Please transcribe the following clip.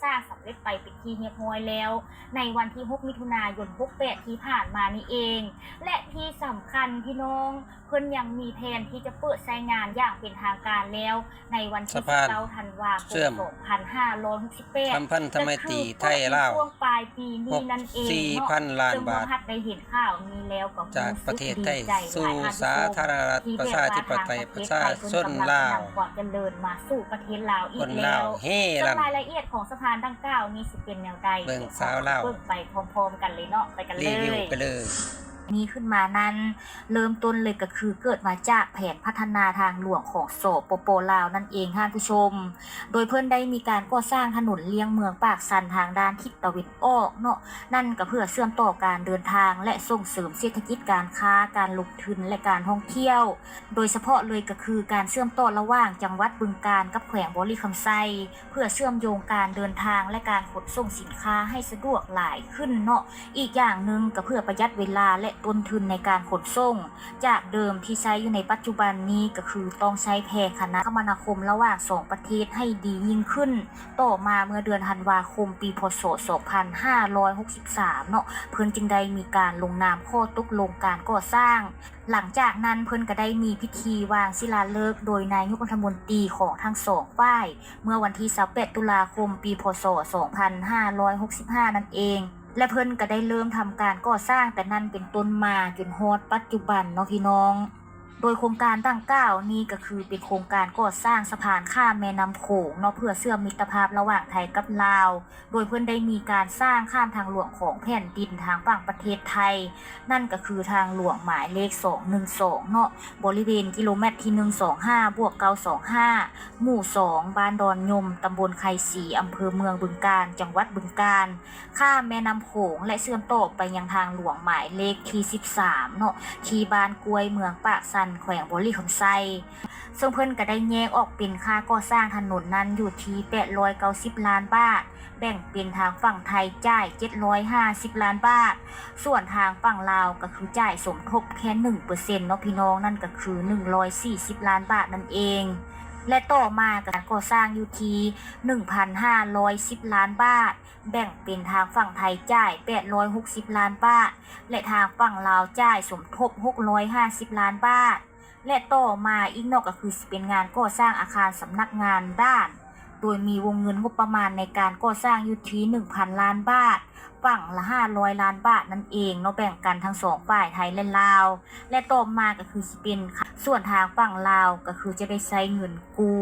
สร้างสำเร็จไปเป็นที่เรียบร้อยแล้วในวันที่6มิถุนายน68ที่ผ่านมานี่เองและที่สำคัญพี่น้องเพิ่นยังมีแผนที่จะเปิดใช้งานอย่างเป็นทางการแล้วในวันที่19ธันวาคม2568ทำพันธไมตรีไทยลาวช่วงปลายปีนี้นั่นเองเนาะ 4,000 ล้านบาทได้เห็นข่าวนี้แล้วก็จากประเทศไทยสู่สาธารณรัฐประชาธิปไตยประชาชนลาวความเจริญมาสู่ประเทศลาวอีกแล้วรายละเอียดของสะพานดังกล่าวนี้สิเป็นแนวใดเบิ่งสาวลาวเบิ่งไปพร้อมๆกันเลยเนาะไปกันเลยรีวิวไปเลยนี้ขึ้นมานั้นเริ่มต้นเลยก็คือเกิดมาจากแผนพัฒนาทางหลวงของสปป.ลาวนั่นเองท่านผู้ชมโดยเพิ่นได้มีการก่อสร้างถนนเลียงเมืองปากสันทางด้านทิศตะวันออกเนาะนั่นก็เพื่อเชื่อมต่อการเดินทางและส่งเสริมเศรษฐกิจการค้าการลงทุนและการท่องเที่ยวโดยเฉพาะเลยก็คือการเชื่อมต่อระหว่างจังหวัดบึงกาฬกับแขวงบริคำไซเพื่อเชื่อมโยงการเดินทางและการขนส่งสินค้าให้สะดวกหลายขึ้นเนาะอีกอย่างนึงก็เพื่อประหยัดเวลาและต้นทุนในการขนส่งจากเดิมที่ใช้อยู่ในปัจจุบันนี้ก็คือต้องใช้แพคณะคมนาคมระหว่าง2ประเทศให้ดียิ่งขึ้นต่อมาเมื่อเดือนธันวาคมปีพ.ศ. 2563เนาะเพิ่นจึงได้มีการลงนามข้อตกลงการก่อสร้างหลังจากนั้นเพิ่นก็ได้มีพิธีวางศิลาฤกษ์โดยนายกรัฐมนตรีของทั้งสองฝ่ายเมื่อวันที่28ตุลาคมปีพ.ศ. 2565นั่นเองและเพิ่นก็ได้เริ่มทำการก่อสร้างแต่นั่นเป็นต้นมาจนฮอดปัจจุบันเนาะพี่น้องโดยโครงการดังกล่าวนี้ก็คือเป็นโครงการก่อสร้างสะพานข้ามแม่น้ำโขงเนาะเพื่อเชื่อมมิตรภาพระหว่างไทยกับลาวโดยเพิ่นได้มีการสร้างข้ามทางหลวงของแผ่นดินทางฝั่งประเทศไทยนั่นก็คือทางหลวงหมายเลข212เนาะบริเวณกิโลเมตรที่125+925หมู่2บ้านดอนยมตำบลไคศรีอำเภอเมืองบึงกาฬจังหวัดบึงกาฬข้ามแม่น้ำโขงและเชื่อมต่อไปยังทางหลวงหมายเลขที่13เนาะที่บ้านกล้วยเมืองปากสันแขวงบริคำไซซึ่งเพิ่นก็ได้แยกออกเป็นค่าก่อสร้างถนนนั้นอยู่ที่890ล้านบาทแบ่งเป็นทางฝั่งไทยจ่าย750ล้านบาทส่วนทางฝั่งลาวก็คือจ่ายสมทบแค่ 1% เนาะพี่น้องนั่นก็คือ140ล้านบาทนั่นเองและต่อมาการก่อสร้างอยู่ที่ 1,510 ล้านบาทแบ่งเป็นทางฝั่งไทยจ่าย860ล้านบาทและทางฝั่งลาวจ่ายสมทบ650ล้านบาทและต่อมาอีกนอกก็คือเป็นงานก่อสร้างอาคารสำนักงานด้านโดยมีวงเงินงบประมาณในการก่อสร้างอยู่ที่ 1,000 ล้านบาทฝั่งละ500ล้านบาทนั่นเองเนาะแบ่งกันทั้งสองฝ่ายไทยและลาวและต่อมาก็คือสิเป็นส่วนทางฝั่งลาวก็คือจะได้ใช้เงินกู้